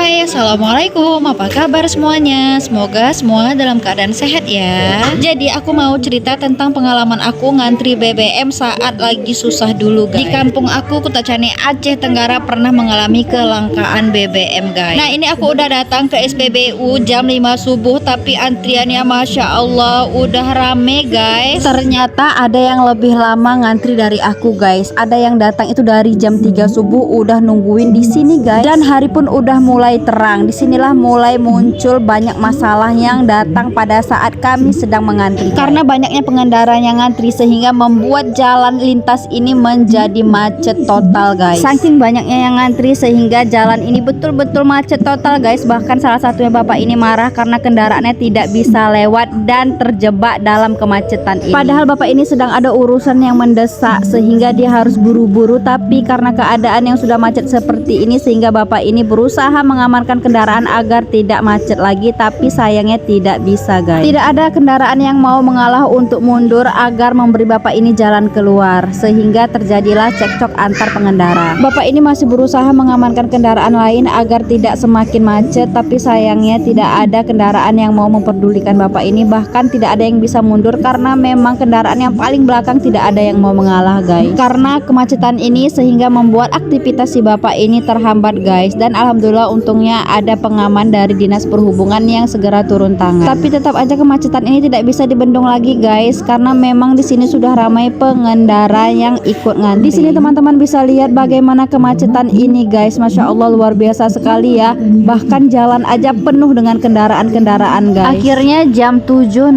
Hai, assalamualaikum. Apa kabar semuanya? Semoga semua dalam keadaan sehat ya. Jadi aku mau cerita tentang pengalaman aku ngantri BBM saat lagi susah dulu guys. Di kampung aku, Kutacani, Aceh Tenggara pernah mengalami kelangkaan BBM guys. Nah ini aku udah datang ke SPBU jam 5 subuh, tapi antriannya Masya Allah udah rame guys. Ternyata ada yang lebih lama ngantri dari aku guys. Ada yang datang itu dari jam 3 subuh udah nungguin di sini guys. Dan hari pun udah mulai terang. Disinilah mulai muncul banyak masalah yang datang pada saat kami sedang mengantri. Karena banyaknya pengendara yang ngantri sehingga membuat jalan lintas ini menjadi macet total guys. Saking banyaknya yang ngantri sehingga jalan ini betul-betul macet total guys. Bahkan salah satunya bapak ini marah karena kendaraannya tidak bisa lewat dan terjebak dalam kemacetan ini. Padahal bapak ini sedang ada urusan yang mendesak sehingga dia harus buru-buru, tapi karena keadaan yang sudah macet seperti ini sehingga bapak ini berusaha mengamankan kendaraan agar tidak macet lagi, tapi sayangnya tidak bisa guys. Tidak ada kendaraan yang mau mengalah untuk mundur agar memberi bapak ini jalan keluar, sehingga terjadilah cekcok antar pengendara. Bapak ini masih berusaha mengamankan kendaraan lain agar tidak semakin macet, tapi sayangnya tidak ada kendaraan yang mau memperdulikan bapak ini. Bahkan tidak ada yang bisa mundur karena memang kendaraan yang paling belakang tidak ada yang mau mengalah guys. Karena kemacetan ini sehingga membuat aktivitas si bapak ini terhambat guys. Dan alhamdulillah untungnya ada pengaman dari Dinas Perhubungan yang segera turun tangan. Tapi tetap aja kemacetan ini tidak bisa dibendung lagi guys, karena memang di sini sudah ramai pengendara yang ikut ngantri. Di sini teman-teman bisa lihat bagaimana kemacetan ini guys. Masya Allah luar biasa sekali ya. Bahkan jalan aja penuh dengan kendaraan-kendaraan guys. Akhirnya jam 7.00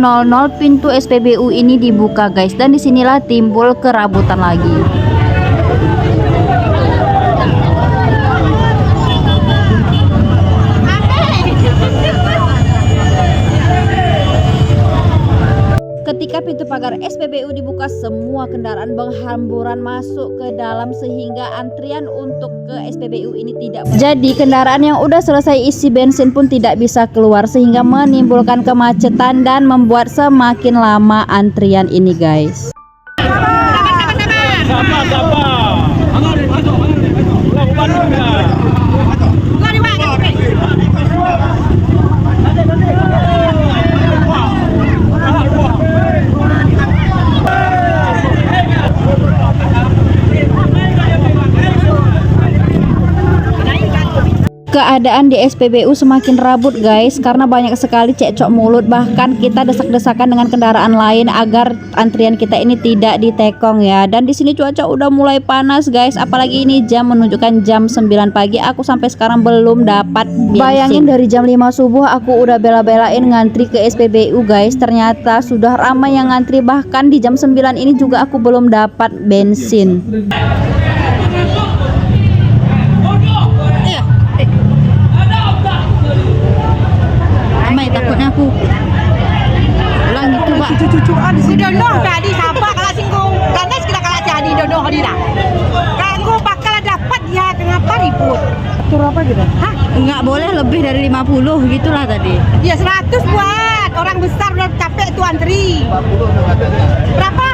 pintu SPBU ini dibuka guys, dan disinilah timbul kerabutan lagi. Ketika pintu pagar SPBU dibuka, semua kendaraan berhamburan masuk ke dalam sehingga antrian untuk ke SPBU ini tidak berhenti. Jadi kendaraan yang udah selesai isi bensin pun tidak bisa keluar sehingga menimbulkan kemacetan dan membuat semakin lama antrian ini guys. Keadaan di SPBU semakin rabut guys, karena banyak sekali cekcok mulut. Bahkan kita desak-desakan dengan kendaraan lain agar antrian kita ini tidak ditekong ya. Dan di sini cuaca udah mulai panas guys, apalagi ini jam menunjukkan jam 9 pagi. Aku sampai sekarang belum dapat bensin. Bayangin dari jam 5 subuh aku udah bela-belain ngantri ke SPBU guys. Ternyata sudah ramai yang ngantri, bahkan di jam 9 ini juga aku belum dapat bensin. Takutnya aku ulang itu pak cucu-cucuan di sini dono tadi sabar kalau singgung karena kita kalah jadi dono hari dah aku bakal dapat ya kenapa ribut atur apa gitu? Hah? Enggak boleh lebih dari 50 gitulah tadi ya 100 buat orang besar udah capek tuh antri berapa?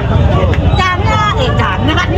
Jangan jangan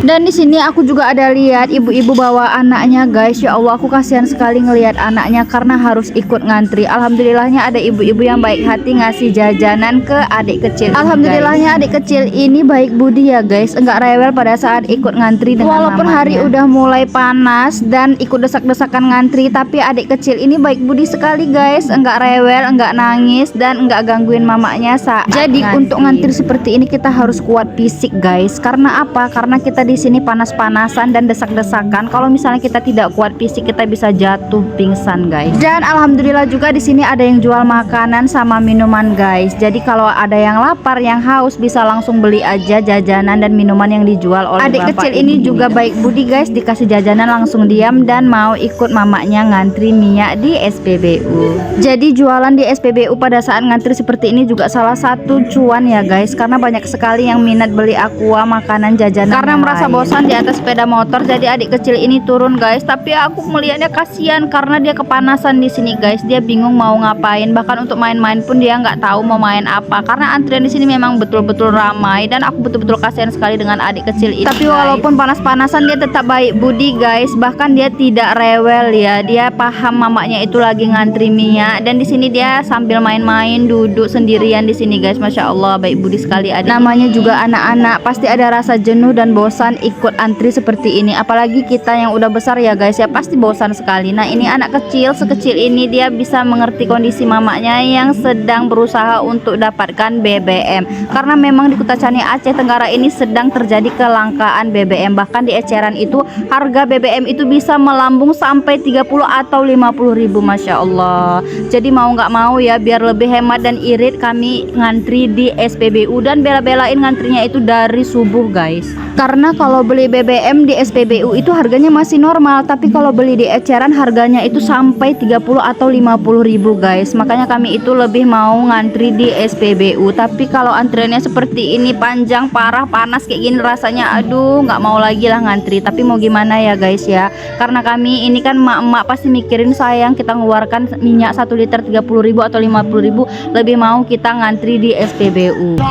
dan di sini aku juga ada lihat ibu-ibu bawa anaknya guys. Ya Allah, aku kasihan sekali ngelihat anaknya karena harus ikut ngantri. Alhamdulillahnya ada ibu-ibu yang baik hati ngasih jajanan ke adik kecil. Alhamdulillahnya adik kecil ini baik budi ya guys, enggak rewel pada saat ikut ngantri dengan walaupun mamanya. Hari udah mulai panas dan ikut desak-desakan ngantri, tapi adik kecil ini baik budi sekali guys, enggak rewel, enggak nangis dan enggak gangguin mamanya saat jadi ngantri. Untuk ngantri seperti ini kita harus kuat fisik guys. Karena apa? Karena kita di sini panas-panasan dan desak-desakan. Kalau misalnya kita tidak kuat fisik, kita bisa jatuh pingsan guys. Dan alhamdulillah juga di sini ada yang jual makanan sama minuman guys. Jadi kalau ada yang lapar, yang haus, bisa langsung beli aja jajanan dan minuman yang dijual oleh adik kecil ini. Juga baik budi guys, dikasih jajanan langsung diam dan mau ikut mamanya ngantri minyak di SPBU. Jadi jualan di SPBU pada saat ngantri seperti ini juga salah satu cuan ya guys, karena banyak sekali yang minat beli aqua, makanan, jajanan. Karena merasa merasa bosan di atas sepeda motor, jadi adik kecil ini turun guys. Tapi aku melihatnya kasihan karena dia kepanasan di sini guys. Dia bingung mau ngapain, bahkan untuk main-main pun dia nggak tahu mau main apa. Karena antrian di sini memang betul-betul ramai dan aku betul-betul kasihan sekali dengan adik kecil ini. Tapi walaupun panas-panasan dia tetap baik budi guys. Bahkan dia tidak rewel ya. Dia paham mamanya itu lagi ngantri minyak dan di sini dia sambil main-main duduk sendirian di sini guys. Masya Allah baik budi sekali adik. Namanya juga anak-anak, pasti ada rasa jenuh dan bosan ikut antri seperti ini. Apalagi kita yang udah besar ya guys ya, pasti bosan sekali. Nah ini anak kecil sekecil ini dia bisa mengerti kondisi mamanya yang sedang berusaha untuk dapatkan BBM. Karena memang di Kutacani Aceh Tenggara ini sedang terjadi kelangkaan BBM. Bahkan di eceran itu harga BBM itu bisa melambung sampai 30 atau 50 ribu. Masya Allah. Jadi mau nggak mau ya, biar lebih hemat dan irit, kami ngantri di SPBU dan bela-belain ngantrinya itu dari subuh guys. Karena kalau beli BBM di SPBU itu harganya masih normal, tapi kalau beli di eceran harganya itu sampai 30 atau 50 ribu guys. Makanya kami itu lebih mau ngantri di SPBU. Tapi kalau antriannya seperti ini panjang parah, panas kayak gini rasanya aduh nggak mau lagi lah ngantri. Tapi mau gimana ya guys ya, karena kami ini kan emak-emak pasti mikirin sayang kita ngeluarkan minyak 1 liter 30 ribu atau 50 ribu, lebih mau kita ngantri di SPBU.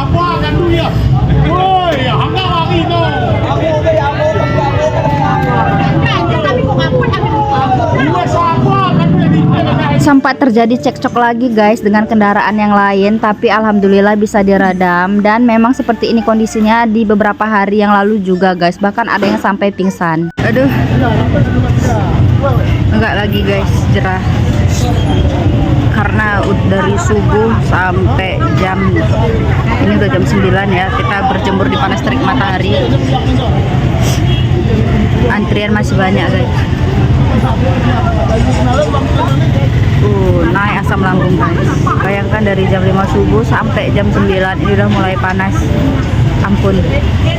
Sempat terjadi cekcok lagi guys dengan kendaraan yang lain, tapi alhamdulillah bisa diredam. Dan memang seperti ini kondisinya di beberapa hari yang lalu juga guys, bahkan ada yang sampai pingsan. Aduh, enggak lagi guys jerah, karena dari subuh sampai jam ini udah jam 9 ya, kita berjemur di panas terik matahari. Antrian masih banyak guys. Naik asam lambung guys. Bayangkan dari jam 5 subuh sampai jam 9 ini udah mulai panas. Ampun. Ini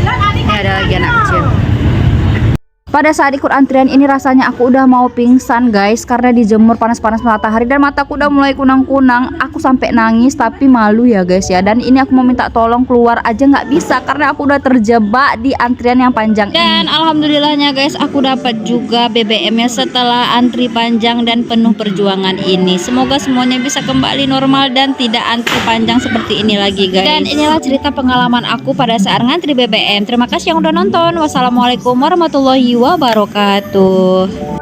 ada lagi anak kecil. Pada saat ikut antrian ini rasanya aku udah mau pingsan guys, karena dijemur panas-panas matahari dan mataku udah mulai kunang-kunang. Aku sampai nangis tapi malu ya guys ya. Dan ini aku mau minta tolong keluar aja nggak bisa karena aku udah terjebak di antrian yang panjang. Dan alhamdulillahnya guys, aku dapat juga BBM-nya setelah antri panjang dan penuh perjuangan ini. Semoga semuanya bisa kembali normal dan tidak antri panjang seperti ini lagi guys. Dan inilah cerita pengalaman aku pada saat ngantri BBM. Terima kasih yang udah nonton. Wassalamualaikum warahmatullahi wabarakatuh.